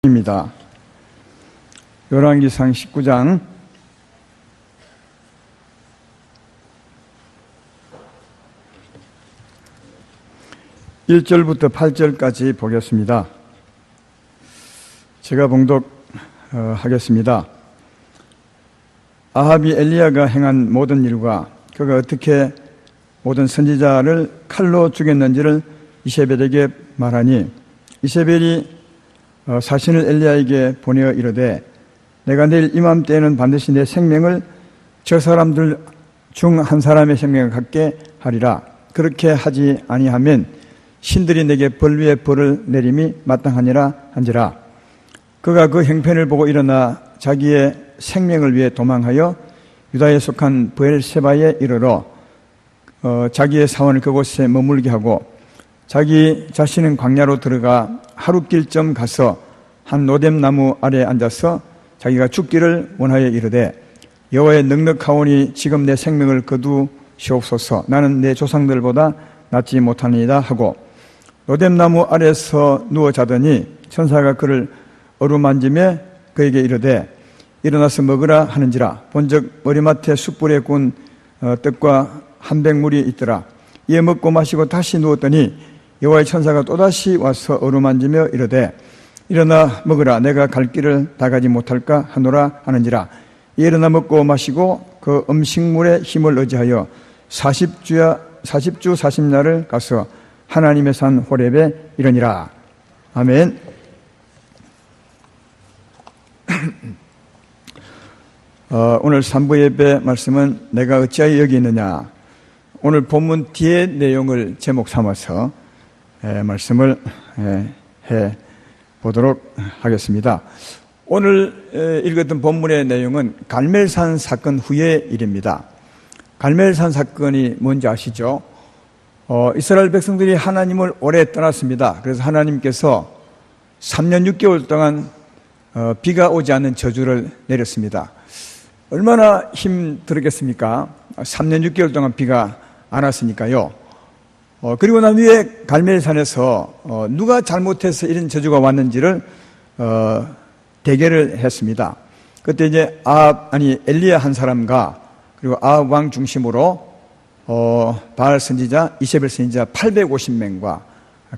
입니다. 열왕기상 19장 1절부터 8절까지 보겠습니다. 제가 봉독하겠습니다. 아합이 엘리야가 행한 모든 일과 그가 어떻게 모든 선지자를 칼로 죽였는지를 이세벨에게 말하니, 이세벨이 사신을 엘리야에게 보내어 이르되, 내가 내일 이맘때에는 반드시 내 생명을 저 사람들 중 한 사람의 생명을 갖게 하리라. 그렇게 하지 아니하면 신들이 내게 벌 위에 벌을 내림이 마땅하니라 한지라. 그가 그 형편을 보고 일어나 자기의 생명을 위해 도망하여 유다에 속한 브엘세바에 이르러 자기의 사원을 그곳에 머물게 하고, 자기 자신은 광야로 들어가 하룻길쯤 가서 한 노뎀나무 아래에 앉아서 자기가 죽기를 원하여 이르되, 여호와의 넉넉하오니 지금 내 생명을 거두시옵소서. 나는 내 조상들보다 낫지 못하니이다 하고 노뎀나무 아래에서 누워 자더니 천사가 그를 어루만지며 그에게 이르되, 일어나서 먹으라 하는지라. 본즉 머리맡에 숯불에 구운 떡과 한 백물이 있더라. 이에 먹고 마시고 다시 누웠더니 여호와의 천사가 또다시 와서 어루만지며 이르되, 일어나 먹으라. 내가 갈 길을 다 가지 못할까 하노라 하는지라. 이에 일어나 먹고 마시고 그 음식물의 힘을 의지하여 40주 40날을 가서 하나님의 산 호렙에 이르니라. 아멘. 오늘 3부 예배 말씀은 내가 어찌하여 여기 있느냐. 오늘 본문 뒤의 내용을 제목 삼아서 말씀을 해 보도록 하겠습니다. 오늘 읽었던 본문의 내용은 갈멜산 사건 후의 일입니다. 갈멜산 사건이 뭔지 아시죠? 이스라엘 백성들이 하나님을 오래 떠났습니다. 그래서 하나님께서 3년 6개월 동안 비가 오지 않는 저주를 내렸습니다. 얼마나 힘들었겠습니까? 3년 6개월 동안 비가 안 왔으니까요. 그리고 난 후에 갈멜산에서 누가 잘못해서 이런 저주가 왔는지를 대결을 했습니다. 그때 이제 엘리야 한 사람과 그리고 아합 왕 중심으로 바알 선지자, 이세벨 선지자 850명과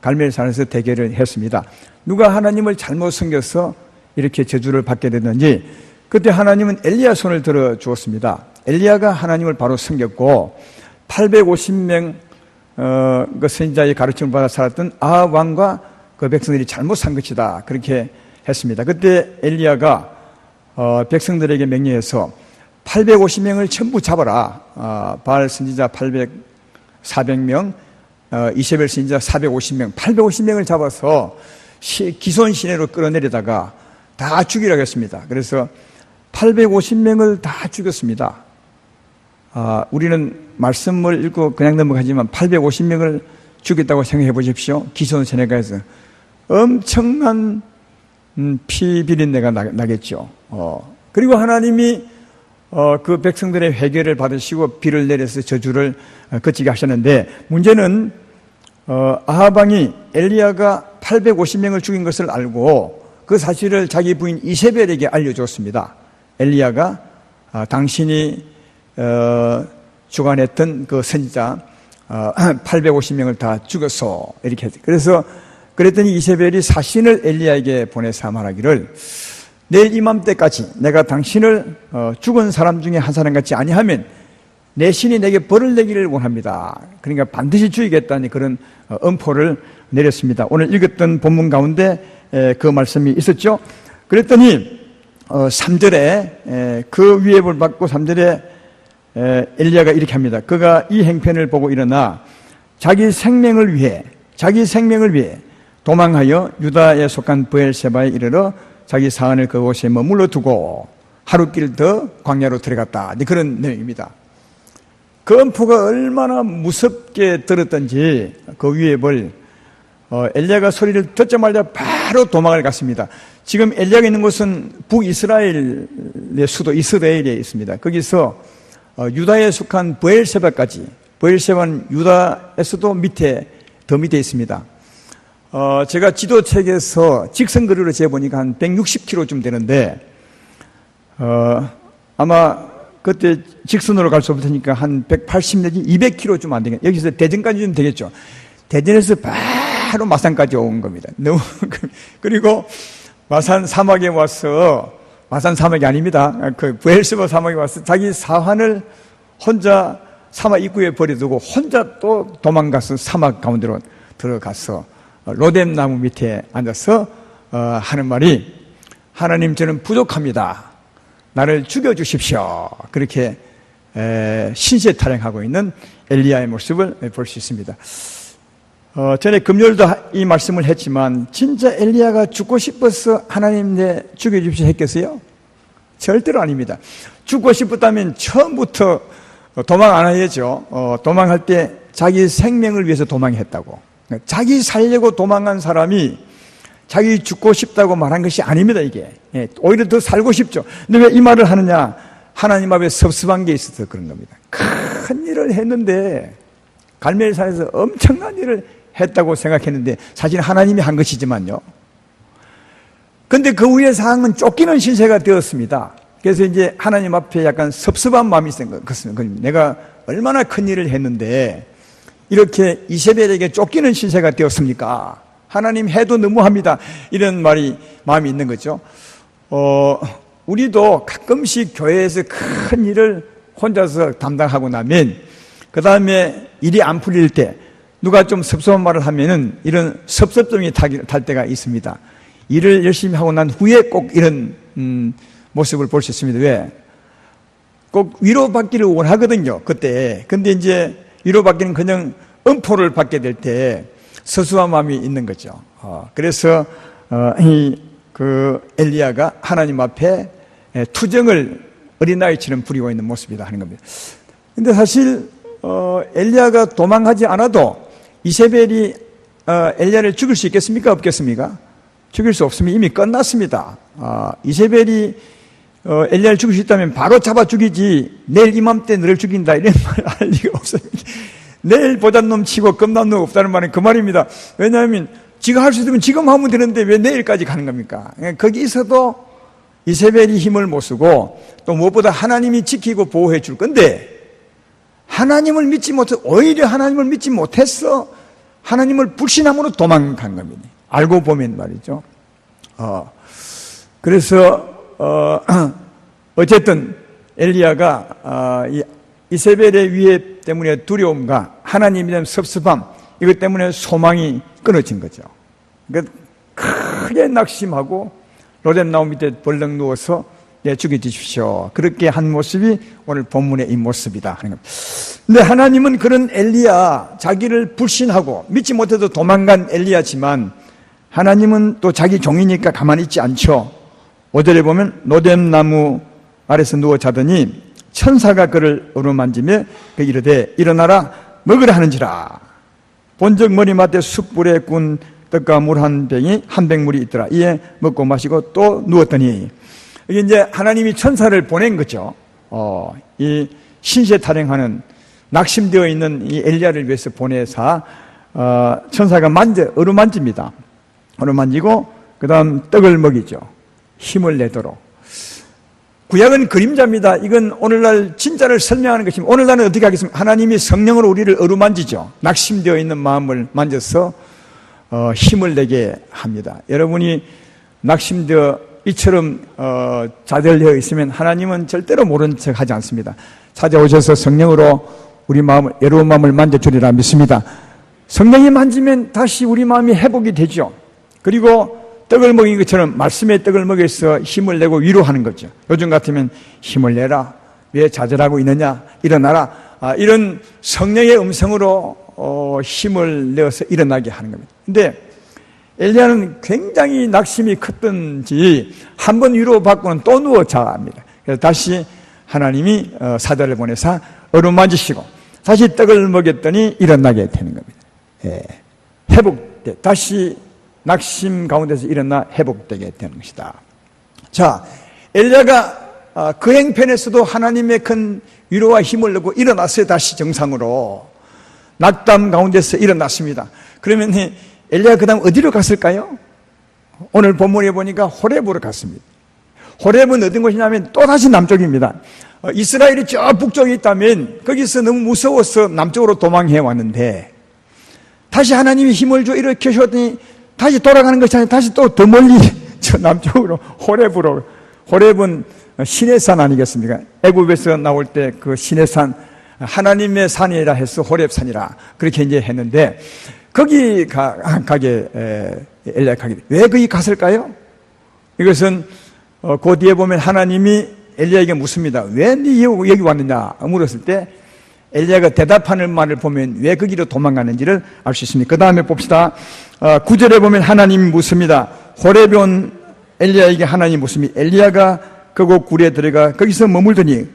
갈멜산에서 대결을 했습니다. 누가 하나님을 잘못 섬겨서 이렇게 저주를 받게 됐는지, 그때 하나님은 엘리야 손을 들어 주었습니다. 엘리야가 하나님을 바로 섬겼고 850명 그 선지자의 가르침을 받아 살았던 아합 왕과 그 백성들이 잘못 산 것이다, 그렇게 했습니다. 그때 엘리야가 백성들에게 명령해서 850명을 전부 잡아라. 바알 선지자 400명, 이세벨 선지자 450명, 850명을 잡아서 기손 시내로 끌어내리다가 다 죽이라고 했습니다. 그래서 850명을 다 죽였습니다. 우리는 말씀을 읽고 그냥 넘어가지만 850명을 죽였다고 생각해 보십시오. 기손 시내가에서 엄청난 피 비린내가 나겠죠. 그리고 하나님이 그 백성들의 회개를 받으시고 비를 내려서 저주를 그치게 하셨는데, 문제는 아합 왕이 엘리야가 850명을 죽인 것을 알고 그 사실을 자기 부인 이세벨에게 알려줬습니다. 엘리야가 당신이 주관했던 그 선지자 850명을 다 죽였어, 이렇게 했어요. 그래서 그랬더니 이세벨이 사신을 엘리야에게 보내서 말하기를, 내일 이맘때까지 내가 당신을 죽은 사람 중에 한 사람 같지 아니하면 내 신이 내게 벌을 내기를 원합니다. 그러니까 반드시 죽이겠다는 그런 엄포를 내렸습니다. 오늘 읽었던 본문 가운데 그 말씀이 있었죠. 그랬더니 3절에 그 위협을 받고 3절에 엘리야가 이렇게 합니다. 그가 이 행편을 보고 일어나 자기 생명을 위해 도망하여 유다에 속한 브엘세바에 이르러 자기 사안을 그곳에 머물러 두고 하룻길 더 광야로 들어갔다. 그런 내용입니다. 그 엄포가 얼마나 무섭게 들었던지 그 위협을 엘리야가 소리를 듣자마자 바로 도망을 갔습니다. 지금 엘리야가 있는 곳은 북이스라엘의 수도 이스라엘에 있습니다. 거기서 유다에 속한 브엘세바까지, 브엘세바는 유다에서도 더 밑에 있습니다. 제가 지도책에서 직선거리로 재보니까 한 160km쯤 되는데, 아마 그때 직선으로 갈 수 없으니까 한 180 내지 200km쯤 안 되겠, 여기서 대전까지 좀 되겠죠. 대전에서 바로 마산까지 온 겁니다. 너무, 그리고 마산 사막에 와서, 마산 사막이 아닙니다. 그 부엘세바 사막에 와서 자기 사환을 혼자 사막 입구에 버려두고 혼자 또 도망가서 사막 가운데로 들어가서 로뎀 나무 밑에 앉아서 하는 말이, 하나님 저는 부족합니다. 나를 죽여주십시오. 그렇게 신세 타령하고 있는 엘리야의 모습을 볼 수 있습니다. 전에 금요일도 이 말씀을 했지만 진짜 엘리야가 죽고 싶어서 하나님 내 죽여주십시오 했겠어요? 절대로 아닙니다. 죽고 싶었다면 처음부터 도망 안 해야죠. 도망할 때 자기 생명을 위해서 도망했다고. 자기 살려고 도망한 사람이 자기 죽고 싶다고 말한 것이 아닙니다, 이게. 오히려 더 살고 싶죠. 근데 왜 이 말을 하느냐? 하나님 앞에 섭섭한 게 있어서 그런 겁니다. 큰 일을 했는데, 갈멜산에서 엄청난 일을 했다고 생각했는데, 사실 하나님이 한 것이지만요. 근데 그 후에 상황은 쫓기는 신세가 되었습니다. 그래서 이제 하나님 앞에 약간 섭섭한 마음이 생긴 것입니다. 내가 얼마나 큰 일을 했는데, 이렇게 이세벨에게 쫓기는 신세가 되었습니까? 하나님 해도 너무합니다. 이런 마음이 있는 거죠. 우리도 가끔씩 교회에서 큰 일을 혼자서 담당하고 나면, 그 다음에 일이 안 풀릴 때, 누가 좀 섭섭한 말을 하면은 이런 섭섭증이 탈 때가 있습니다. 일을 열심히 하고 난 후에 꼭 이런, 모습을 볼 수 있습니다. 왜? 꼭 위로받기를 원하거든요, 그때. 근데 이제 위로받기는 그냥 음포를 받게 될 때, 서수한 마음이 있는 거죠. 그래서 엘리야가 하나님 앞에 투정을 어린아이처럼 부리고 있는 모습이다 하는 겁니다. 근데 사실 엘리야가 도망하지 않아도 이세벨이 엘리야를 죽일 수 있겠습니까? 없겠습니까? 죽일 수 없으면 이미 끝났습니다. 이세벨이 엘리야를 죽일 수 있다면 바로 잡아 죽이지, 내일 이맘때 너를 죽인다 이런 말 할 리가 없습니다. 내일 보잔 놈 치고 겁난 놈 없다는 말은 그 말입니다. 왜냐하면 지가 할 수 있으면 지금 하면 되는데 왜 내일까지 가는 겁니까? 거기 있어도 이세벨이 힘을 못 쓰고, 또 무엇보다 하나님이 지키고 보호해 줄 건데, 하나님을 믿지 못해서, 오히려 하나님을 믿지 못해서 하나님을 불신함으로 도망간 겁니다. 알고 보면 말이죠. 그래서 어쨌든 엘리야가 이세벨의 위해 때문에 두려움과 하나님에 대한 섭섭함, 이것 때문에 소망이 끊어진 거죠. 그러니까 크게 낙심하고 로뎀 나무 밑에 벌렁 누워서 죽여주십시오. 그렇게 한 모습이 오늘 본문의 이 모습이다 하는 겁니다. 근데 하나님은 그런 엘리야, 자기를 불신하고 믿지 못해도 도망간 엘리야지만, 하나님은 또 자기 종이니까 가만히 있지 않죠. 5절에 보면 로뎀 나무 아래서 누워 자더니 천사가 그를 어루만지며 이르되 일어나라 먹으라 하는지라. 본적 머리맡에 숯불에 군 떡과 물 한 병이 한 병물이 있더라. 이에 먹고 마시고 또 누웠더니, 이게 이제 하나님이 천사를 보낸 거죠. 이 신세 타령하는 낙심되어 있는 이 엘리야를 위해서 보내사 천사가 어루만집니다. 어루만지고 그 다음 떡을 먹이죠. 힘을 내도록. 구약은 그림자입니다. 이건 오늘날 진짜를 설명하는 것입니다. 오늘날은 어떻게 하겠습니까? 하나님이 성령으로 우리를 어루만지죠. 낙심되어 있는 마음을 만져서 힘을 내게 합니다. 여러분이 낙심되어 이처럼 좌절되어 있으면 하나님은 절대로 모른 척 하지 않습니다. 찾아오셔서 성령으로 우리 마음을, 외로운 마음을 만져주리라 믿습니다. 성령이 만지면 다시 우리 마음이 회복이 되죠. 그리고 떡을 먹인 것처럼 말씀의 떡을 먹여서 힘을 내고 위로하는 거죠. 요즘 같으면 힘을 내라, 왜 좌절하고 있느냐, 일어나라, 이런 성령의 음성으로 힘을 내어서 일어나게 하는 겁니다. 근데 엘리야는 굉장히 낙심이 컸던지 한 번 위로받고는 또 누워 자합니다. 그래서 다시 하나님이 사자를 보내사 어루만지시고 다시 떡을 먹였더니 일어나게 되는 겁니다. 회복돼, 다시 낙심 가운데서 일어나 회복되게 되는 것이다. 자, 엘리야가 그 행편에서도 하나님의 큰 위로와 힘을 얻고 일어났어요. 다시 정상으로 낙담 가운데서 일어났습니다. 그러면 엘리야가 그 다음 어디로 갔을까요? 오늘 본문에 보니까 호렙으로 갔습니다. 호렙은 어떤 곳이냐면 또다시 남쪽입니다. 이스라엘이 저 북쪽에 있다면 거기서 너무 무서워서 남쪽으로 도망해 왔는데 다시 하나님이 힘을 줘 이렇게 주었더니 다시 돌아가는 것이 아니라 다시 또 더 멀리 저 남쪽으로 호렙으로. 호렙은 신의 산 아니겠습니까? 애굽에서 나올 때 그 신의 산, 하나님의 산이라 해서 호렙산이라 그렇게 이제 했는데 거기 가게 엘리야가 가게. 왜 거기 갔을까요? 이것은 그 뒤에 보면 하나님이 엘리야에게 묻습니다. 왜 네 여기 왔느냐 물었을 때 엘리야가 대답하는 말을 보면 왜 거기로 도망가는지를 알 수 있습니다. 그 다음에 봅시다. 9절에 보면 하나님이 묻습니다. 호렙에 온 엘리야에게 하나님이 묻습니다. 엘리야가 그곳 굴에 들어가 거기서 머물더니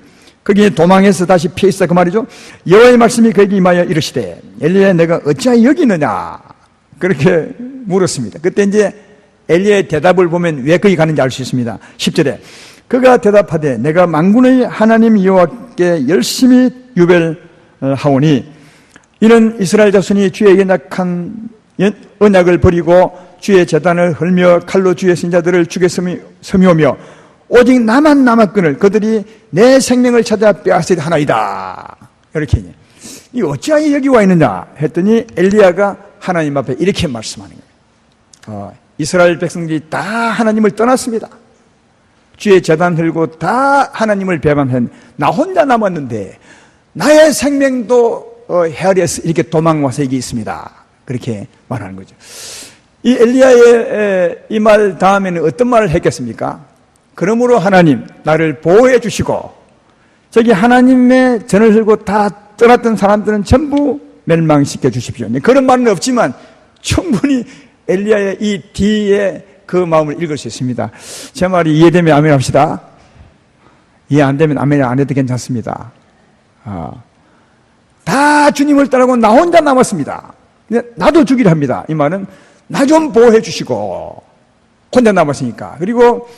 거기에 도망해서 다시 피해 있어 그 말이죠. 여호와의 말씀이 그에게 임하여 이르시되 엘리야 내가 어찌하여 여기 있느냐 그렇게 물었습니다. 그때 이제 엘리야의 대답을 보면 왜 거기 가는지 알 수 있습니다. 10절에 그가 대답하되 내가 만군의 하나님 여호와께 열심히 유별하오니 이는 이스라엘 자손이 주의 연약한 언약을 버리고 주의 제단을 헐며 칼로 주의 선자들을 죽여 섬이오며 오직 나만 남았거늘 그들이 내 생명을 찾아 빼앗으리 하나이다. 이렇게 이 어찌하여 여기 와 있느냐 했더니 엘리야가 하나님 앞에 이렇게 말씀하는 거예요. 이스라엘 백성들이 다 하나님을 떠났습니다. 주의 제단 흘고 다 하나님을 배반한 나 혼자 남았는데 나의 생명도 헤아려서 이렇게 도망와서 여기 있습니다. 그렇게 말하는 거죠. 이 엘리야의 이 말 다음에는 어떤 말을 했겠습니까? 그러므로 하나님 나를 보호해 주시고 저기 하나님의 전을 들고 다 떠났던 사람들은 전부 멸망시켜 주십시오. 그런 말은 없지만 충분히 엘리야의 이 뒤에 그 마음을 읽을 수 있습니다. 제 말이 이해되면 아멘 합시다. 이해 안 되면 아멘 안 해도 괜찮습니다. 다 주님을 떠나고 나 혼자 남았습니다. 나도 죽이려 합니다. 이 말은 나 좀 보호해 주시고 혼자 남았으니까. 그리고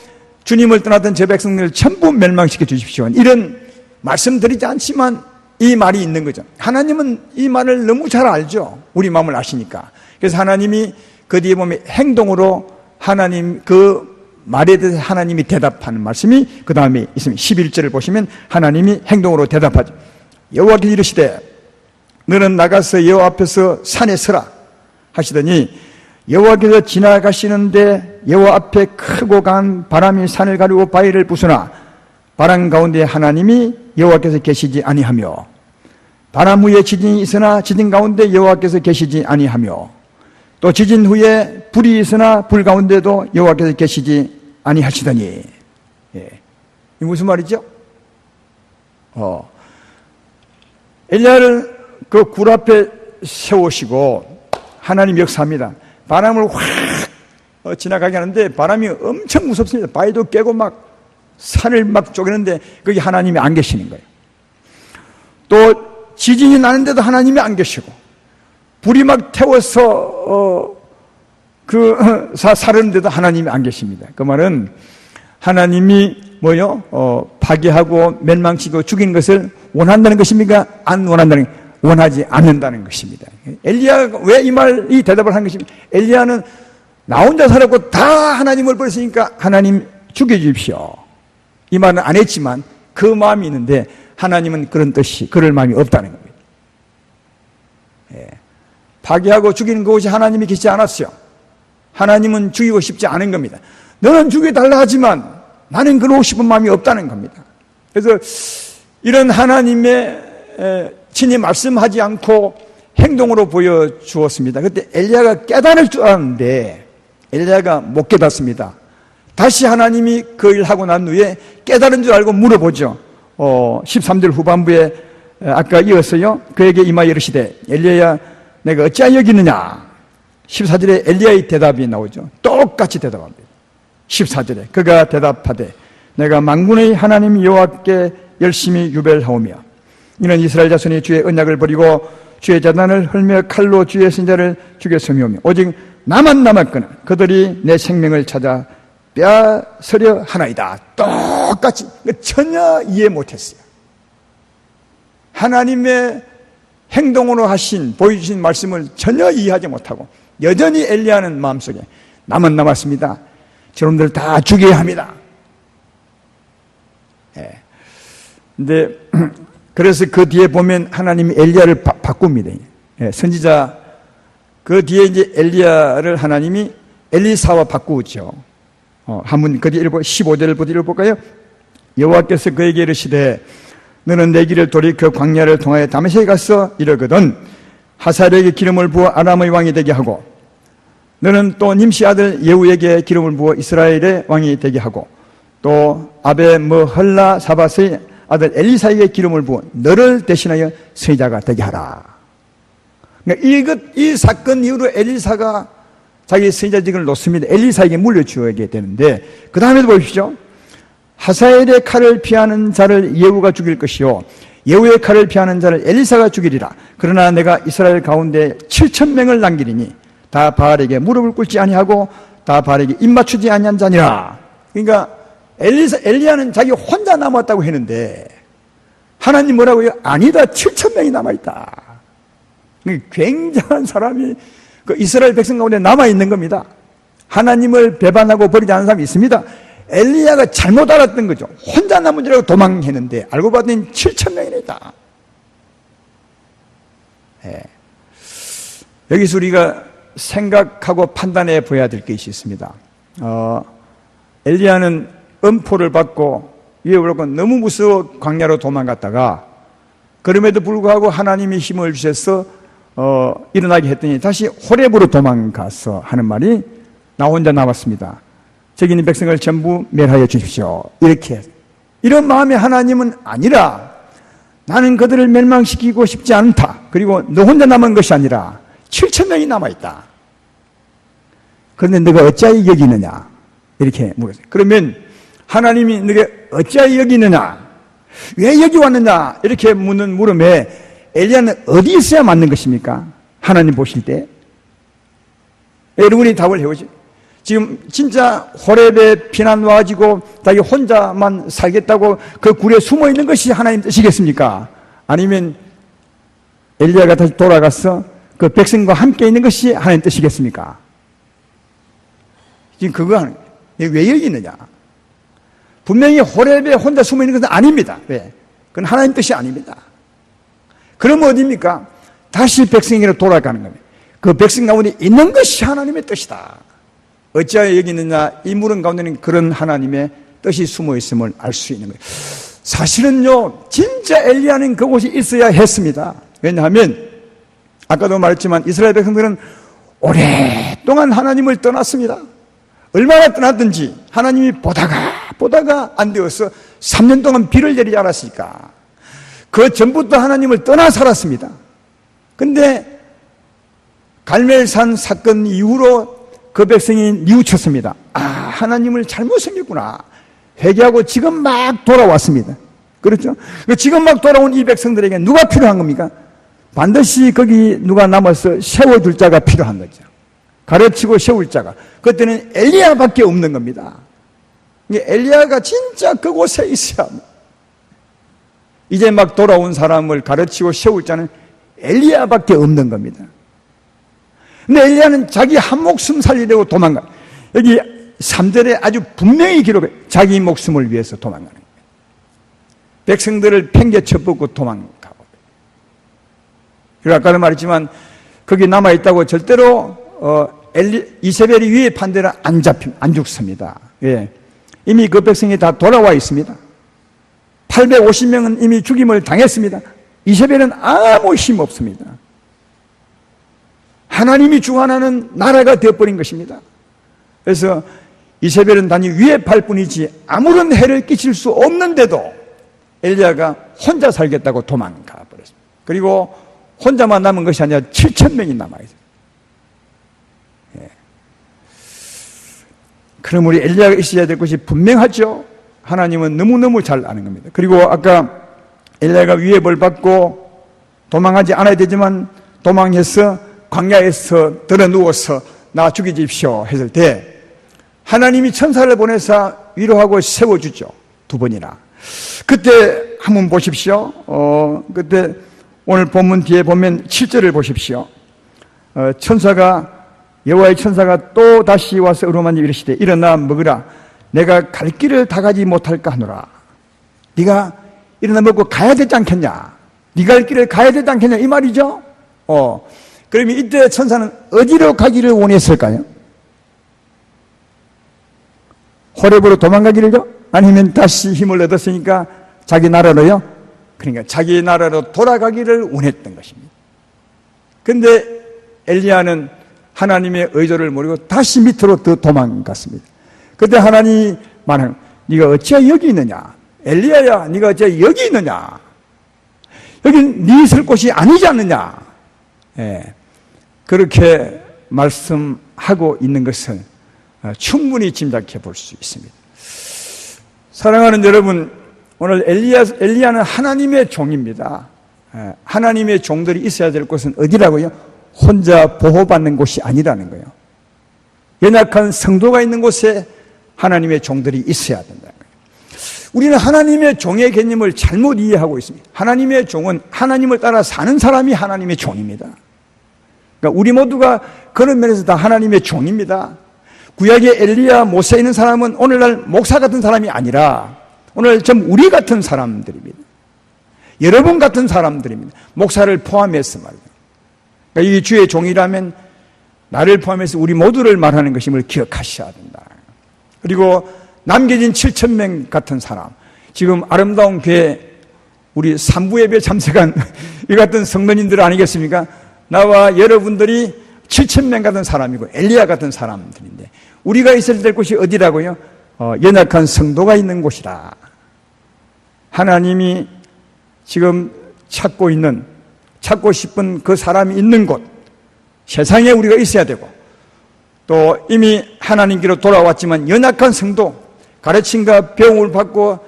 주님을 떠났던 저 백성들을 전부 멸망시켜 주십시오. 이런 말씀드리지 않지만 이 말이 있는 거죠. 하나님은 이 말을 너무 잘 알죠. 우리 마음을 아시니까. 그래서 하나님이 그 뒤에 보면 행동으로 하나님 그 말에 대해서 하나님이 대답하는 말씀이 그 다음에 있습니다. 11절을 보시면 하나님이 행동으로 대답하죠. 여호와께서 이르시되 너는 나가서 여호와 앞에서 산에 서라 하시더니 여호와께서 지나가시는데 여호와 앞에 크고 강한 바람이 산을 가르고 바위를 부수나 바람 가운데 하나님이 여호와께서 계시지 아니하며 바람 후에 지진이 있으나 지진 가운데 여호와께서 계시지 아니하며 또 지진 후에 불이 있으나 불 가운데도 여호와께서 계시지 아니하시더니. 예. 이 무슨 말이죠? 엘리야를 그 굴 앞에 세우시고 하나님 역사합니다. 바람을 확 지나가게 하는데 바람이 엄청 무섭습니다. 바위도 깨고 막 산을 막 쪼개는데 거기 하나님이 안 계시는 거예요. 또 지진이 나는데도 하나님이 안 계시고 불이 막 태워서 사르는데도 하나님이 안 계십니다. 그 말은 하나님이 파괴하고 멸망시키고 죽이는 것을 원한다는 것입니까? 안 원한다는, 원하지 않는다는 것입니다. 엘리야가 왜 이 대답을 한 것입니까? 엘리야는 나 혼자 살았고 다 하나님을 버렸으니까 하나님 죽여주십시오. 이 말은 안 했지만 그 마음이 있는데 하나님은 그런 뜻이, 그럴 마음이 없다는 겁니다. 예. 파괴하고 죽이는 것이 하나님이 계시지 않았어요. 하나님은 죽이고 싶지 않은 겁니다. 너는 죽여달라 하지만 나는 그러고 싶은 마음이 없다는 겁니다. 그래서 이런 하나님의 친히 말씀하지 않고 행동으로 보여주었습니다. 그때 엘리야가 깨달을 줄 알았는데 엘리야가 못 깨닫습니다. 다시 하나님이 그 일을 하고 난 후에 깨달은 줄 알고 물어보죠. 13절 후반부에 아까 이었어요. 그에게 임하여 이르시되 엘리야야 내가 어찌하여 여기 있느냐. 14절에 엘리야의 대답이 나오죠. 똑같이 대답합니다. 14절에 그가 대답하되 내가 만군의 하나님 여호와께 열심히 유별하오며 이는 이스라엘 자손이 주의 언약을 버리고 주의 제단을 헐며 칼로 주의 선자를 죽였으며 오직 나만 남았거늘 그들이 내 생명을 찾아 빼앗으려 하나이다. 똑같이 전혀 이해 못했어요. 하나님의 행동으로 보여주신 말씀을 전혀 이해하지 못하고 여전히 엘리야는 마음속에 남은 남았습니다. 저놈들 다 죽여야 합니다. 예. 근데 그래서 그 뒤에 보면 하나님이 엘리야를 바꿉니다. 예, 선지자 그 뒤에 이제 엘리야를 하나님이 엘리사와 바꾸었죠. 한번 그 뒤에 15절부터 읽어볼까요? 여호와께서 그에게 이르시되 너는 내 길을 돌이켜 광야를 통하여 다메섹에 가서 이르거든 하사엘에게 기름을 부어 아람의 왕이 되게 하고 너는 또 님시 아들 예후에게 기름을 부어 이스라엘의 왕이 되게 하고 또 아베므헐라 사밧의 아들 엘리사에게 기름을 부어 너를 대신하여 선지자가 되게 하라. 그러니까 이 사건 이후로 엘리사가 자기 선지자직을 놓습니다. 엘리사에게 물려주어야 되는데 그 다음에도 보십시오. 하사엘의 칼을 피하는 자를 예후가 죽일 것이요 예후의 칼을 피하는 자를 엘리사가 죽이리라. 그러나 내가 이스라엘 가운데 7,000명을 남기리니 다 바알에게 무릎을 꿇지 아니하고 다 바알에게 입맞추지 아니한 자니라. 그러니까 엘리야는 자기 혼자 남았다고 했는데 하나님 뭐라고요? 아니다. 7,000명이 남아있다. 굉장한 사람이 그 이스라엘 백성 가운데 남아있는 겁니다. 하나님을 배반하고 버리지 않은 사람이 있습니다. 엘리야가 잘못 알았던 거죠. 혼자 남은 줄 알고 도망했는데 알고 봤더니 7,000명이나 있다. 예. 여기서 우리가 생각하고 판단해 보아야 될 것이 있습니다. 엘리야는 음포를 받고 위에 올라가 너무 무서워 광야로 도망갔다가 그럼에도 불구하고 하나님이 힘을 주셔서 일어나게 했더니 다시 호렙으로 도망가서 하는 말이 나 혼자 남았습니다. 저기 있는 백성을 전부 멸하여 주십시오. 이렇게 이런 마음의 하나님은 아니라 나는 그들을 멸망시키고 싶지 않다. 그리고 너 혼자 남은 것이 아니라 7,000명이 남아있다. 그런데 너가 어찌하여 여기느냐 이렇게 물었어요. 그러면 하나님이 너가 어찌하여 여기느냐 왜 여기 왔느냐 이렇게 묻는 물음에 엘리야는 어디 있어야 맞는 것입니까? 하나님 보실 때 여러분이 답을 해보죠. 지금 진짜 호렙에 피난 와가지고 자기 혼자만 살겠다고 그 굴에 숨어 있는 것이 하나님 뜻이겠습니까? 아니면 엘리야가 다시 돌아가서 그 백성과 함께 있는 것이 하나님 뜻이겠습니까? 지금 그거 하는 거예요. 왜 여기 있느냐? 분명히 호렙에 혼자 숨어 있는 것은 아닙니다. 왜? 그건 하나님 뜻이 아닙니다. 그러면 어디입니까? 다시 백성에게로 돌아가는 겁니다. 그 백성 가운데 있는 것이 하나님의 뜻이다. 어찌하여 여기 있느냐? 이 물은 가운데는 그런 하나님의 뜻이 숨어 있음을 알 수 있는 거예요. 사실은요, 진짜 엘리야는 그곳에 있어야 했습니다. 왜냐하면 아까도 말했지만 이스라엘 백성들은 오랫동안 하나님을 떠났습니다. 얼마나 떠났든지 하나님이 보다가 안 되어서 3년 동안 비를 내리지 않았으니까 그 전부터 하나님을 떠나 살았습니다. 근데 갈멜산 사건 이후로 그 백성이 뉘우쳤습니다. 하나님을 잘못 섬겼구나. 회개하고 지금 막 돌아왔습니다. 그렇죠? 지금 막 돌아온 이 백성들에게 누가 필요한 겁니까? 반드시 거기 누가 남아서 세워줄 자가 필요한 거죠. 가르치고 세울 자가. 그때는 엘리야밖에 없는 겁니다. 엘리야가 진짜 그곳에 있어야 합니다. 이제 막 돌아온 사람을 가르치고 세울 자는 엘리야밖에 없는 겁니다. 근데 엘리야는 자기 한 목숨 살리려고 도망가. 여기 3절에 아주 분명히 기록해. 자기 목숨을 위해서 도망가는 거예요. 백성들을 팽개쳐 벗고 도망가고. 그리고 아까도 말했지만 거기 남아있다고 절대로 이세벨이 위에 판대로 안 죽습니다. 예. 이미 그 백성이 다 돌아와 있습니다. 850명은 이미 죽임을 당했습니다. 이세벨은 아무 힘 없습니다. 하나님이 주관하는 나라가 되어버린 것입니다. 그래서 이세벨은 단지 위에 팔 뿐이지 아무런 해를 끼칠 수 없는데도 엘리야가 혼자 살겠다고 도망가 버렸습니다. 그리고 혼자만 남은 것이 아니라 7,000명이 남아있어요. 예. 그럼 우리 엘리야가 있어야 될 것이 분명하죠. 하나님은 너무너무 잘 아는 겁니다. 그리고 아까 엘리야가 위에 벌 받고 도망하지 않아야 되지만 도망해서 광야에서 들어 누워서 나 죽이십시오 했을 때 하나님이 천사를 보내서 위로하고 세워주죠. 2번이나. 그때 한번 보십시오. 그때 오늘 본문 뒤에 보면 7절을 보십시오. 천사가 여호와의 천사가 또 다시 와서 어루만지 이르시되 일어나 먹으라. 내가 갈 길을 다 가지 못할까 하노라. 네가 일어나 먹고 가야 되지 않겠냐? 네가 갈 길을 가야 되지 않겠냐? 이 말이죠. 그러면 이때 천사는 어디로 가기를 원했을까요? 호렙으로 도망가기를요? 아니면 다시 힘을 얻었으니까 자기 나라로요? 그러니까 자기 나라로 돌아가기를 원했던 것입니다. 근데 엘리야는 하나님의 의도를 모르고 다시 밑으로 더 도망갔습니다. 그때 하나님이 말하는, 네가 어찌 여기 있느냐? 엘리야야, 네가 어찌 여기 있느냐? 여긴 네 있을 곳이 아니지 않느냐? 그렇게 말씀하고 있는 것을 충분히 짐작해 볼 수 있습니다. 사랑하는 여러분, 오늘 엘리야는 하나님의 종입니다. 하나님의 종들이 있어야 될 곳은 어디라고요? 혼자 보호받는 곳이 아니라는 거예요. 연약한 성도가 있는 곳에 하나님의 종들이 있어야 된다는 거예요. 우리는 하나님의 종의 개념을 잘못 이해하고 있습니다. 하나님의 종은 하나님을 따라 사는 사람이 하나님의 종입니다. 그러니까 우리 모두가 그런 면에서 다 하나님의 종입니다. 구약의 엘리야, 모세 있는 사람은 오늘날 목사 같은 사람이 아니라 오늘 좀 우리 같은 사람들입니다. 여러분 같은 사람들입니다. 목사를 포함해서 말이에요. 그러니까 이 주의 종이라면 나를 포함해서 우리 모두를 말하는 것임을 기억하셔야 된다. 그리고 남겨진 7,000명 같은 사람, 지금 아름다운 교회 우리 3부 예배 참석한 이 같은 성도님들 아니겠습니까? 나와 여러분들이 7,000명 같은 사람이고 엘리야 같은 사람들인데 우리가 있어야 될 곳이 어디라고요? 연약한 성도가 있는 곳이다. 하나님이 지금 찾고 싶은 그 사람이 있는 곳, 세상에 우리가 있어야 되고 또 이미 하나님께로 돌아왔지만 연약한 성도, 가르침과 배움을 받고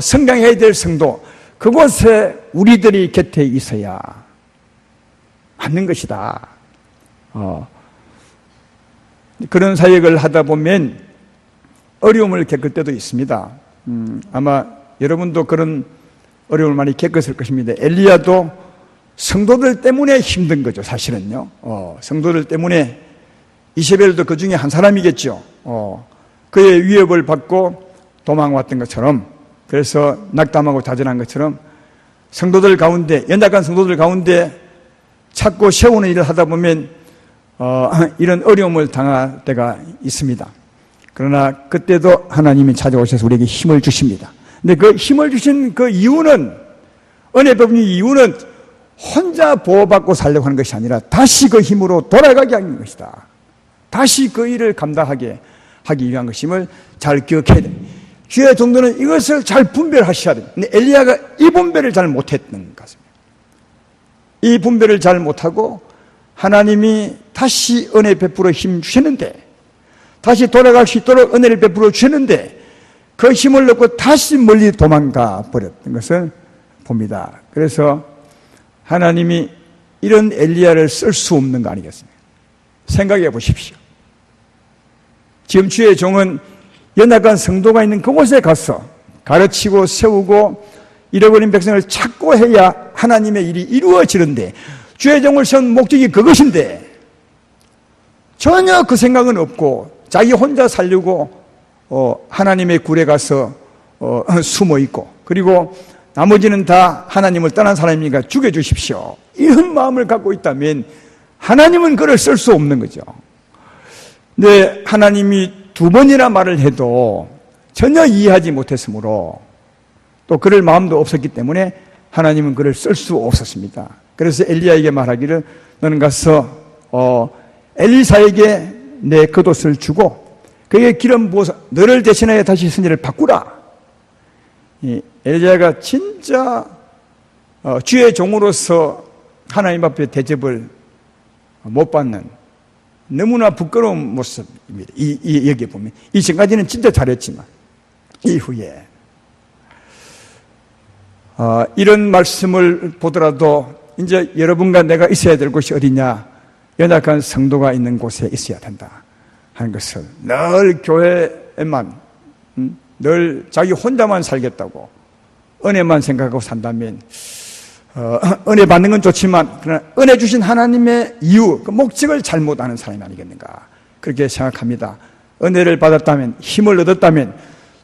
성장해야 될 성도, 그곳에 우리들이 곁에 있어야 맞는 것이다. 그런 사역을 하다 보면 어려움을 겪을 때도 있습니다. 아마 여러분도 그런 어려움을 많이 겪었을 것입니다. 엘리야도 성도들 때문에 힘든 거죠, 사실은요. 성도들 때문에, 이세벨도 그 중에 한 사람이겠죠. 그의 위협을 받고 도망왔던 것처럼, 그래서 낙담하고 자전한 것처럼 성도들 가운데, 연약한 성도들 가운데 찾고 세우는 일을 하다 보면 이런 어려움을 당할 때가 있습니다. 그러나 그때도 하나님이 찾아오셔서 우리에게 힘을 주십니다. 근데 그 힘을 주신 그 이유는, 은혜 베푸는 이유는 혼자 보호받고 살려고 하는 것이 아니라 다시 그 힘으로 돌아가게 하는 것이다. 다시 그 일을 감당하게 하기 위한 것임을 잘 기억해야 됩니다. 주의 종들은 이것을 잘 분별하셔야 됩니다. 근데 엘리야가 이 분별을 잘 못했던 것 같습니다. 이 분별을 잘 못하고 하나님이 다시 은혜 베풀어 힘 주셨는데, 다시 돌아갈 수 있도록 은혜를 베풀어 주셨는데 그 힘을 넣고 다시 멀리 도망가 버렸던 것을 봅니다. 그래서 하나님이 이런 엘리야를 쓸 수 없는 거 아니겠습니까? 생각해 보십시오. 지금 주의 종은 연약한 성도가 있는 그곳에 가서 가르치고 세우고 잃어버린 백성을 찾고 해야 하나님의 일이 이루어지는데, 주의 종을 세운 목적이 그것인데 전혀 그 생각은 없고 자기 혼자 살려고 하나님의 굴에 가서 숨어 있고, 그리고 나머지는 다 하나님을 떠난 사람이니까 죽여주십시오, 이런 마음을 갖고 있다면 하나님은 그를 쓸 수 없는 거죠. 근데 하나님이 두 번이나 말을 해도 전혀 이해하지 못했으므로, 또 그럴 마음도 없었기 때문에 하나님은 그를 쓸 수 없었습니다. 그래서 엘리야에게 말하기를, 너는 가서 엘리사에게 내 겉옷을 주고 그에게 기름 부어서 너를 대신하여 다시 선지를 바꾸라. 엘리야가 진짜 주의 종으로서 하나님 앞에 대접을 못 받는 너무나 부끄러운 모습입니다. 여기 보면 이전까지는 진짜 잘했지만 이후에 이런 말씀을 보더라도 이제 여러분과 내가 있어야 될 곳이 어디냐? 연약한 성도가 있는 곳에 있어야 된다 하는 것을, 늘 교회에만 늘 자기 혼자만 살겠다고 은혜만 생각하고 산다면 은혜 받는 건 좋지만 그러나 은혜 주신 하나님의 이유, 그 목적을 잘못 아는 사람이 아니겠는가 그렇게 생각합니다. 은혜를 받았다면, 힘을 얻었다면,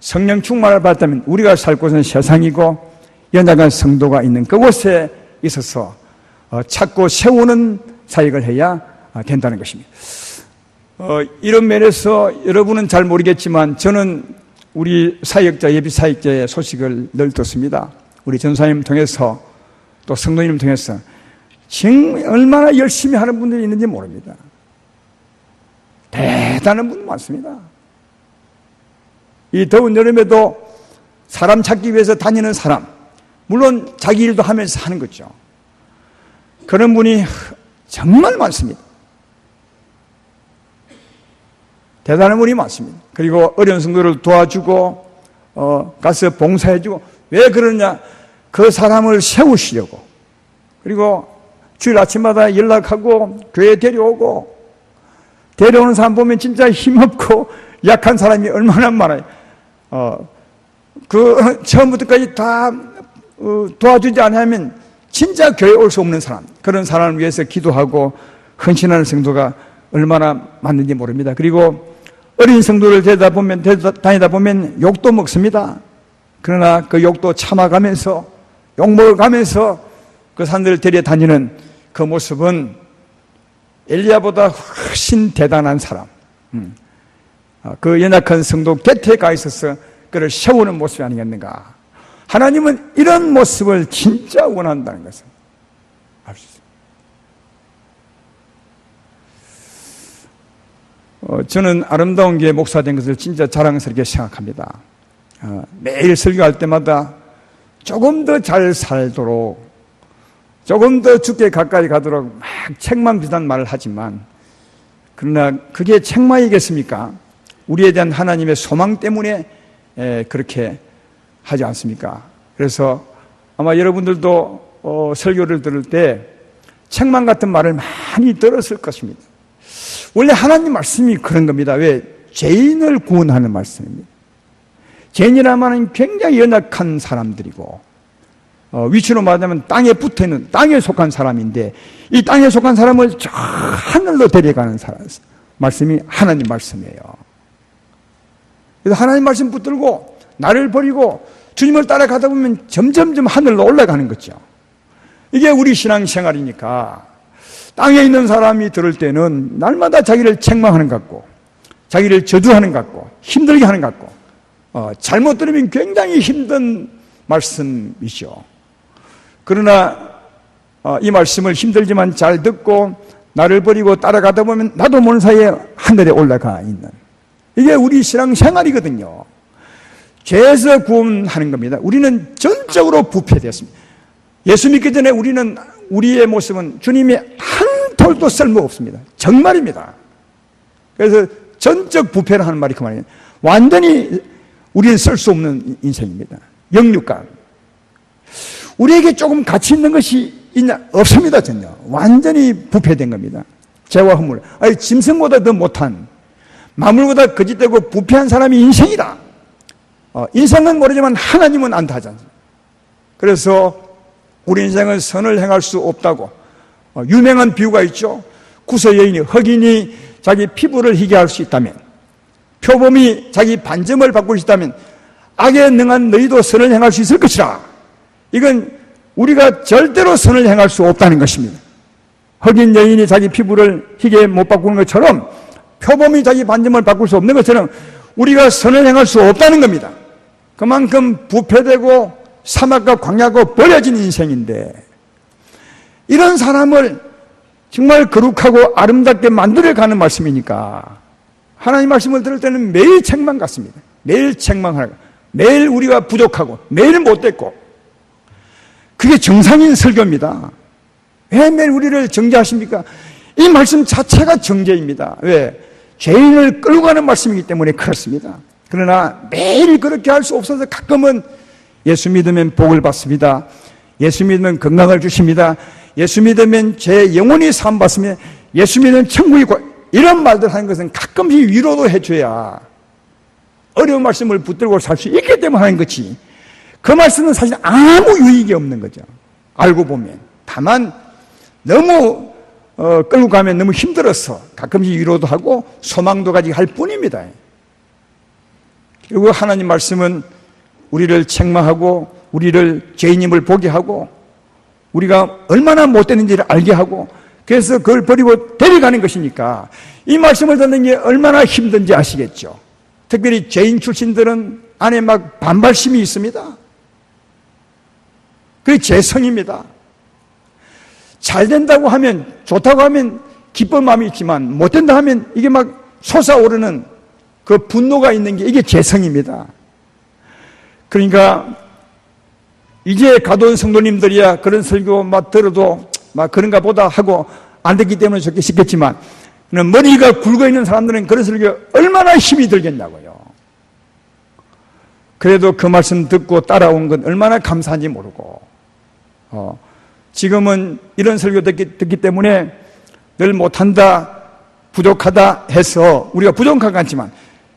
성령 충만을 받았다면 우리가 살 곳은 세상이고 연약한 성도가 있는 그곳에 있어서 찾고 세우는 사역을 해야 된다는 것입니다. 이런 면에서 여러분은 잘 모르겠지만 저는 우리 사역자, 예비 사역자의 소식을 늘 듣습니다. 우리 전사님 통해서 또 성도님 통해서 정말 얼마나 열심히 하는 분들이 있는지 모릅니다. 대단한 분들 많습니다. 이 더운 여름에도 사람 찾기 위해서 다니는 사람, 물론 자기 일도 하면서 하는 거죠. 그런 분이 정말 많습니다. 대단한 분이 많습니다. 그리고 어려운 성도를 도와주고 가서 봉사해주고, 왜 그러냐? 그 사람을 세우시려고. 그리고 주일 아침마다 연락하고 교회에 데려오고, 데려오는 사람 보면 진짜 힘없고 약한 사람이 얼마나 많아요. 처음부터까지 다 도와주지 않으면 진짜 교회에 올 수 없는 사람, 그런 사람을 위해서 기도하고 헌신하는 성도가 얼마나 많은지 모릅니다. 그리고 어린 성도를 다니다 보면 욕도 먹습니다. 그러나 그 욕도 참아가면서, 욕 먹어가면서 그 사람들을 데려다니는 그 모습은 엘리야보다 훨씬 대단한 사람, 그 연약한 성도 곁에 가 있어서 그를 세우는 모습이 아니겠는가. 하나님은 이런 모습을 진짜 원한다는 것을 알 수 있습니다. 저는 아름다운 교회 목사 된 것을 진짜 자랑스럽게 생각합니다. 매일 설교할 때마다 조금 더 잘 살도록, 조금 더 주께 가까이 가도록 막 책망 비슷한 말을 하지만, 그러나 그게 책망이겠습니까? 우리에 대한 하나님의 소망 때문에 그렇게 하지 않습니까? 그래서 아마 여러분들도 설교를 들을 때 책망 같은 말을 많이 들었을 것입니다. 원래 하나님 말씀이 그런 겁니다. 왜? 죄인을 구원하는 말씀입니다. 죄인이라는 말은 굉장히 연약한 사람들이고, 위치로 말하자면 땅에 붙어있는, 땅에 속한 사람인데, 이 땅에 속한 사람을 저 하늘로 데려가는 사람, 말씀이 하나님 말씀이에요. 그래서 하나님 말씀 붙들고 나를 버리고 주님을 따라가다 보면 점점점 하늘로 올라가는 거죠. 이게 우리 신앙생활이니까 땅에 있는 사람이 들을 때는 날마다 자기를 책망하는 것 같고, 자기를 저주하는 것 같고, 힘들게 하는 것 같고, 잘못 들으면 굉장히 힘든 말씀이죠. 그러나 이 말씀을 힘들지만 잘 듣고 나를 버리고 따라가다 보면 나도 모르는 사이에 하늘에 올라가 있는, 이게 우리 신앙생활이거든요. 죄에서 구원하는 겁니다. 우리는 전적으로 부패되었습니다. 예수 믿기 전에 우리의 모습은 주님이 한 톨도 쓸모없습니다. 정말입니다. 그래서 전적 부패를 하는 말이 그 말이에요. 완전히 우리는 쓸 수 없는 인생입니다. 영육간. 우리에게 조금 가치 있는 것이 있냐? 없습니다. 전혀. 완전히 부패된 겁니다. 죄와 허물. 짐승보다 더 못한, 마물보다 거짓되고 부패한 사람이 인생이다. 인생은 모르지만 하나님은 안다 하지 않습니까? 그래서 우리 인생은 선을 행할 수 없다고 유명한 비유가 있죠. 구서 여인이, 흑인이 자기 피부를 희게 할 수 있다면, 표범이 자기 반점을 바꿀 수 있다면 악에 능한 너희도 선을 행할 수 있을 것이라. 이건 우리가 절대로 선을 행할 수 없다는 것입니다. 흑인 여인이 자기 피부를 희게 못 바꾸는 것처럼, 표범이 자기 반점을 바꿀 수 없는 것처럼 우리가 선을 행할 수 없다는 겁니다. 그만큼 부패되고 사막과 광야고 버려진 인생인데, 이런 사람을 정말 거룩하고 아름답게 만들어가는 말씀이니까 하나님 말씀을 들을 때는 매일 책망 같습니다. 매일 책망하고, 매일 우리가 부족하고, 매일 못됐고, 그게 정상인 설교입니다. 왜 매일 우리를 정죄하십니까? 이 말씀 자체가 정죄입니다. 왜? 죄인을 끌고 가는 말씀이기 때문에 그렇습니다. 그러나 매일 그렇게 할 수 없어서 가끔은 예수 믿으면 복을 받습니다. 예수 믿으면 건강을 주십니다. 예수 믿으면 제 영혼이 사함받으며 예수 믿으면 천국이 이런 말들 하는 것은 가끔씩 위로도 해줘야 어려운 말씀을 붙들고 살 수 있기 때문에 하는 거지, 그 말씀은 사실 아무 유익이 없는 거죠. 알고 보면. 다만 너무 끌고 가면 너무 힘들어서 가끔씩 위로도 하고 소망도 가지고 할 뿐입니다. 그리고 하나님 말씀은 우리를 책망하고 우리를 죄인임을 보게 하고 우리가 얼마나 못되는지를 알게 하고 그래서 그걸 버리고 데려가는 것이니까 이 말씀을 듣는 게 얼마나 힘든지 아시겠죠. 특별히 죄인 출신들은 안에 막 반발심이 있습니다. 그게 죄성입니다. 잘 된다고 하면, 좋다고 하면 기쁜 마음이 있지만 못 된다 하면 이게 막 솟아오르는 그 분노가 있는 게 이게 죄성입니다. 그러니까 이제 가둬온 성도님들이야 그런 설교 막 들어도 막 그런가 보다 하고 안 됐기 때문에 좋게 싶겠지만 머리가 굵어 있는 사람들은 그런 설교 얼마나 힘이 들겠냐고요. 그래도 그 말씀 듣고 따라온 건 얼마나 감사한지 모르고 지금은 이런 설교 듣기 때문에 늘 못한다, 부족하다 해서 우리가 부족한 것 같지만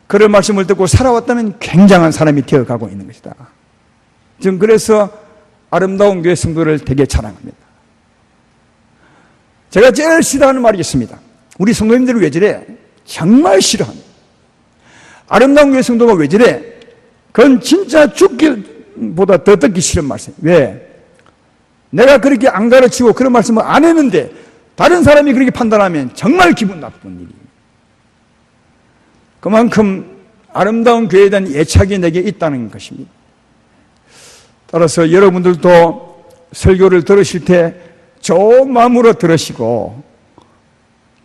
그런 말씀을 듣고 살아왔다면 굉장한 사람이 되어가고 있는 것이다. 지금 그래서 아름다운 교회 성도를 되게 자랑합니다. 제가 제일 싫어하는 말이 있습니다. 우리 성도님들이 왜 저래? 정말 싫어합니다. 아름다운 교회 성도가 왜 저래? 그건 진짜 죽기보다 더 듣기 싫은 말씀. 왜? 내가 그렇게 안 가르치고 그런 말씀을 안 했는데 다른 사람이 그렇게 판단하면 정말 기분 나쁜 일이에요. 그만큼 아름다운 교회에 대한 애착이 내게 있다는 것입니다. 따라서 여러분들도 설교를 들으실 때 좋은 마음으로 들으시고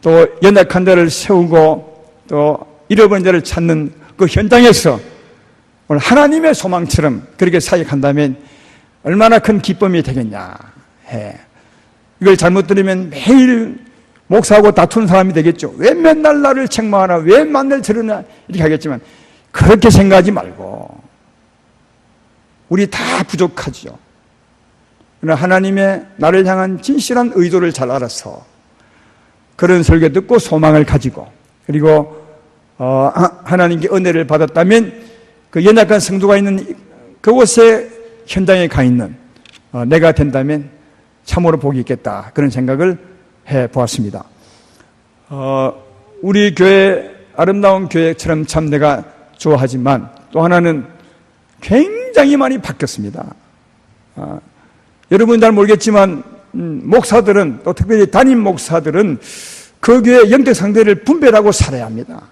또 연약한 자를 세우고 또 잃어버린 자를 찾는 그 현장에서 오늘 하나님의 소망처럼 그렇게 사역한다면 얼마나 큰 기쁨이 되겠냐 해. 이걸 잘못 들으면 매일 목사하고 다투는 사람이 되겠죠. 왜 맨날 나를 책망하나, 왜 맨날 저러나 이렇게 하겠지만 그렇게 생각하지 말고 우리 다 부족하죠. 그러나 하나님의 나를 향한 진실한 의도를 잘 알아서 그런 설교 듣고 소망을 가지고 그리고 하나님께 은혜를 받았다면 그 연약한 성도가 있는 그곳에 현장에 가 있는 내가 된다면 참으로 복이 있겠다 그런 생각을 해보았습니다. 우리 교회 아름다운 교회처럼 참 내가 좋아하지만 또 하나는 굉장히 많이 바뀌었습니다. 여러분 잘 모르겠지만 목사들은 또 특별히 담임 목사들은 그 교회 영적 상태를 분별하고 살아야 합니다.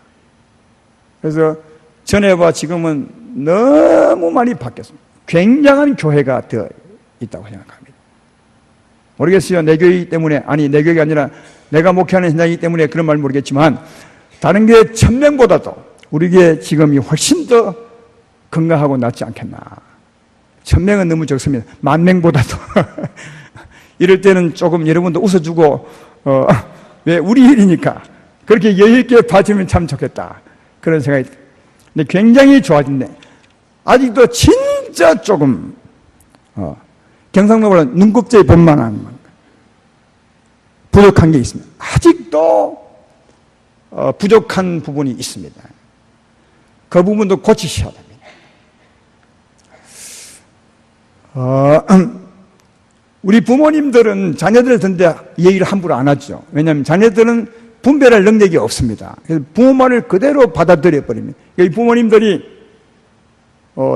그래서 전에와 지금은 너무 많이 바뀌었습니다. 굉장한 교회가 되어 있다고 생각합니다. 모르겠어요. 내 교회이기 때문에, 아니 내 교회가 아니라 내가 목회하는 현장이기 때문에 그런 말 모르겠지만 다른 교회 1000명보다도 우리 교회 지금이 훨씬 더 건강하고 낫지 않겠나. 1000명은 너무 적습니다. 10,000명보다도 이럴 때는 조금 여러분도 웃어주고 왜 우리 일이니까 그렇게 여유있게 봐주면 참 좋겠다 그런 생각이 듭니다. 근데 굉장히 좋아진네. 아직도 진짜 조금 경상도보다 눈곱재에 본만한 부족한 게 있습니다. 아직도 부족한 부분이 있습니다. 그 부분도 고치셔야 됩니다. 우리 부모님들은 자녀들 든데 얘기를 함부로 안 하죠. 왜냐하면 자녀들은 분별할 능력이 없습니다. 그래서 부모 말을 그대로 받아들여 버립니다. 이 부모님들이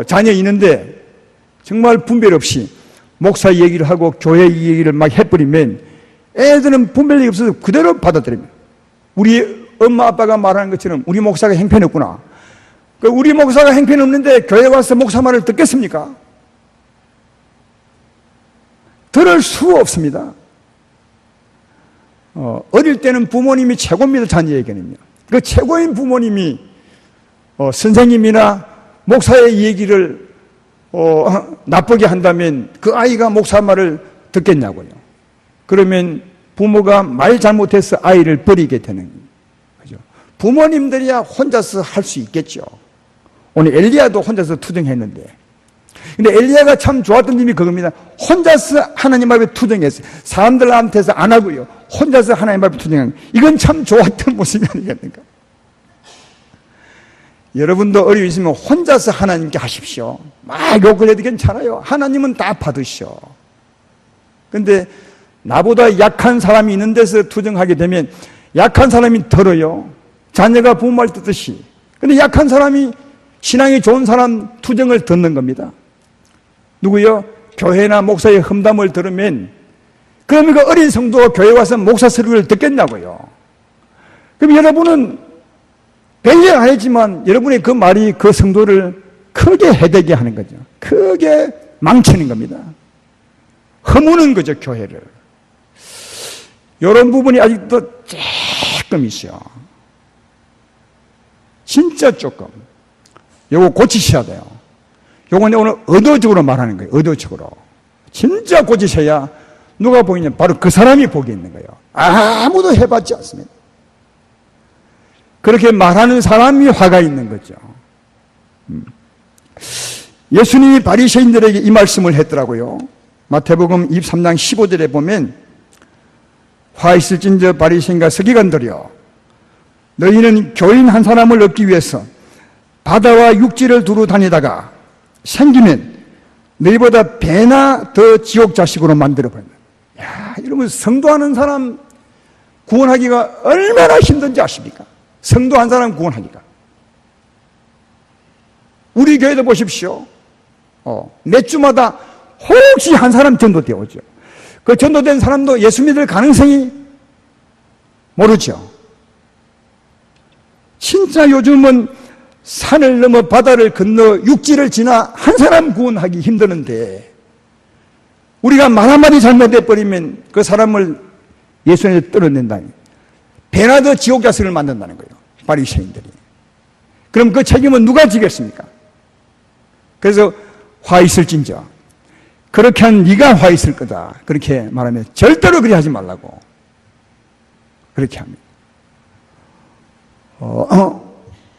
자녀 있는데 정말 분별 없이 목사 얘기를 하고 교회 얘기를 막 해버리면 애들은 분별력이 없어서 그대로 받아들입니다. 우리 엄마 아빠가 말하는 것처럼 우리 목사가 형편없구나. 우리 목사가 형편없는데 교회 와서 목사 말을 듣겠습니까? 들을 수 없습니다. 어릴 때는 부모님이 최고입니다. 자녀에게는요. 그 최고인 부모님이 선생님이나 목사의 얘기를 나쁘게 한다면 그 아이가 목사 말을 듣겠냐고요. 그러면 부모가 말 잘못해서 아이를 버리게 되는 거죠. 부모님들이야 혼자서 할 수 있겠죠. 오늘 엘리야도 혼자서 투정했는데, 근데 엘리야가 참 좋았던 점이 그겁니다. 혼자서 하나님 앞에 투정했어요. 사람들한테서 안 하고요. 혼자서 하나님 앞에 투정한 거예요. 이건 참 좋았던 모습이 아니겠습니까? 여러분도 어려움 있으면 혼자서 하나님께 하십시오. 막 욕을 해도 괜찮아요. 하나님은 다 받으셔. 근데 나보다 약한 사람이 있는 데서 투정하게 되면 약한 사람이 덜어요. 자녀가 부모 말 듣듯이. 근데 약한 사람이 신앙이 좋은 사람 투정을 듣는 겁니다. 누구요? 교회나 목사의 험담을 들으면 그러면 그 어린 성도가 교회 와서 목사 설교를 듣겠냐고요. 그럼 여러분은 변경 안 했지만 여러분의 그 말이 그 성도를 크게 해되게 하는 거죠. 크게 망치는 겁니다. 허무는 거죠, 교회를. 이런 부분이 아직도 조금 있어요. 진짜 조금. 요거 고치셔야 돼요. 요건 오늘 의도적으로 말하는 거예요. 의도적으로. 진짜 고치셔야 누가 보이냐? 바로 그 사람이 복이 있는 거예요. 아무도 해봤지 않습니다. 그렇게 말하는 사람이 화가 있는 거죠. 예수님이 바리새인들에게 이 말씀을 했더라고요. 마태복음 23장 15절에 보면 화 있을진저 바리새인과 서기관들이여 너희는 교인 한 사람을 얻기 위해서 바다와 육지를 두루 다니다가 생기면 너희보다 배나 더 지옥 자식으로 만들어버린다. 야, 이러면 성도하는 사람 구원하기가 얼마나 힘든지 아십니까? 성도 한 사람 구원하기가. 우리 교회도 보십시오. 몇 주마다 혹시 한 사람 전도되어 오죠. 그 전도된 사람도 예수 믿을 가능성이 모르죠. 진짜 요즘은 산을 넘어 바다를 건너 육지를 지나 한 사람 구원하기 힘드는데 우리가 말 한마디 잘못해 버리면 그 사람을 예수님에 떨어낸다니 배나 더 지옥 자식을 만든다는 거예요. 바리새인들이. 그럼 그 책임은 누가 지겠습니까? 그래서 화 있을진저 그렇게 한 네가 화 있을 거다. 그렇게 말하면 절대로 그리 하지 말라고 그렇게 합니다.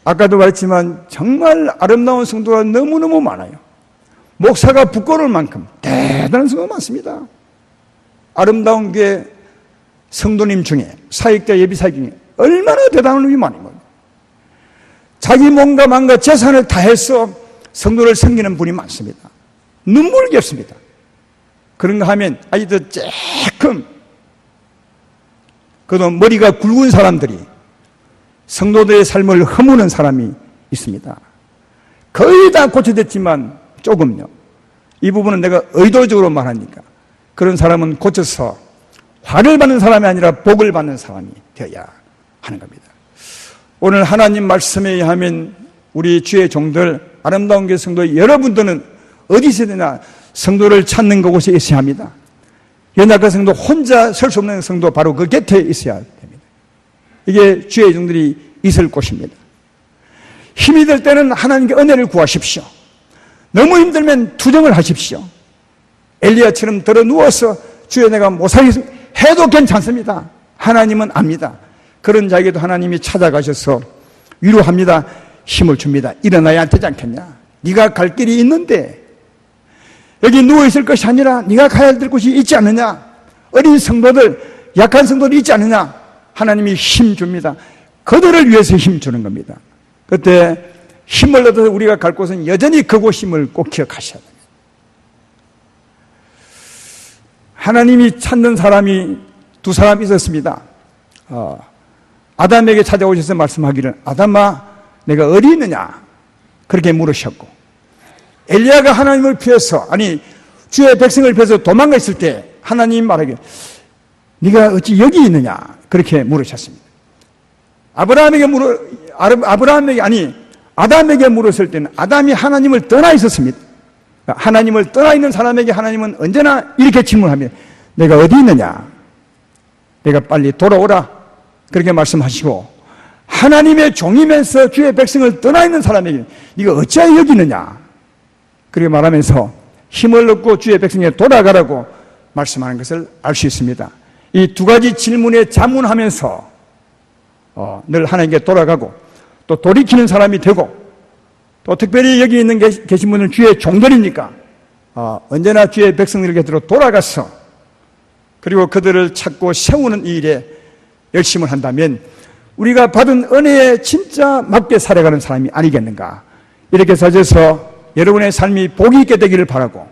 아까도 말했지만 정말 아름다운 성도가 너무너무 많아요. 목사가 부끄러울 만큼 대단한 성도가 많습니다. 아름다운 게 성도님 중에 사역자 예비사역 중에 얼마나 대단한 분이 많은 겁니다. 자기 몸과 마음과 재산을 다해서 성도를 섬기는 분이 많습니다. 눈물겹습니다. 그런가 하면 아직도 조금 그도 머리가 굵은 사람들이 성도들의 삶을 허무는 사람이 있습니다. 거의 다 고쳐졌지만 조금요. 이 부분은 내가 의도적으로 말하니까 그런 사람은 고쳐서 화를 받는 사람이 아니라 복을 받는 사람이 되어야 하는 겁니다. 오늘 하나님 말씀에 의하면 우리 주의 종들 아름다운 교회 성도 여러분들은 어디서 되나 성도를 찾는 그곳에 있어야 합니다. 연약한 성도 혼자 설 수 없는 성도 바로 그 곁에 있어야 됩니다. 이게 주의 종들이 있을 곳입니다. 힘이 들 때는 하나님께 은혜를 구하십시오. 너무 힘들면 투정을 하십시오. 엘리야처럼 들어 누워서 주여 내가 못 살겠습니다 해도 괜찮습니다. 하나님은 압니다. 그런 자에게도 하나님이 찾아가셔서 위로합니다. 힘을 줍니다. 일어나야 되지 않겠냐? 네가 갈 길이 있는데 여기 누워있을 것이 아니라 네가 가야 될 곳이 있지 않느냐? 어린 성도들, 약한 성도들이 있지 않느냐? 하나님이 힘 줍니다. 그들을 위해서 힘 주는 겁니다. 그때 힘을 얻어서 우리가 갈 곳은 여전히 그곳 힘을 꼭 기억하셔야 됩니다. 하나님이 찾는 사람이 두 사람 있었습니다. 아담에게 찾아오셔서 말씀하기를 아담아 내가 어디 있느냐? 그렇게 물으셨고 엘리야가 하나님을 피해서 주의 백성을 피해서 도망가 있을 때 하나님 말하기를 네가 어찌 여기 있느냐? 그렇게 물으셨습니다. 아담에게 물었을 때는 아담이 하나님을 떠나 있었습니다. 하나님을 떠나 있는 사람에게 하나님은 언제나 이렇게 질문합니다. 내가 어디 있느냐? 내가 빨리 돌아오라. 그렇게 말씀하시고 하나님의 종이면서 주의 백성을 떠나 있는 사람에게 네가 어찌하여 여기 있느냐? 그렇게 말하면서 힘을 얻고 주의 백성에게 돌아가라고 말씀하는 것을 알 수 있습니다. 이 두 가지 질문에 자문하면서 늘 하나님께 돌아가고 또 돌이키는 사람이 되고 또 특별히 여기 있는 계신 분은 주의 종들이니까 언제나 주의 백성들 곁으로 돌아가서 그리고 그들을 찾고 세우는 이 일에 열심을 한다면 우리가 받은 은혜에 진짜 맞게 살아가는 사람이 아니겠는가. 이렇게 사셔서 여러분의 삶이 복이 있게 되기를 바라고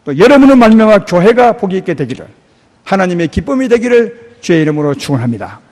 또 여러분의 말미암아 교회가 복이 있게 되기를 하나님의 기쁨이 되기를 주의 이름으로 축원합니다.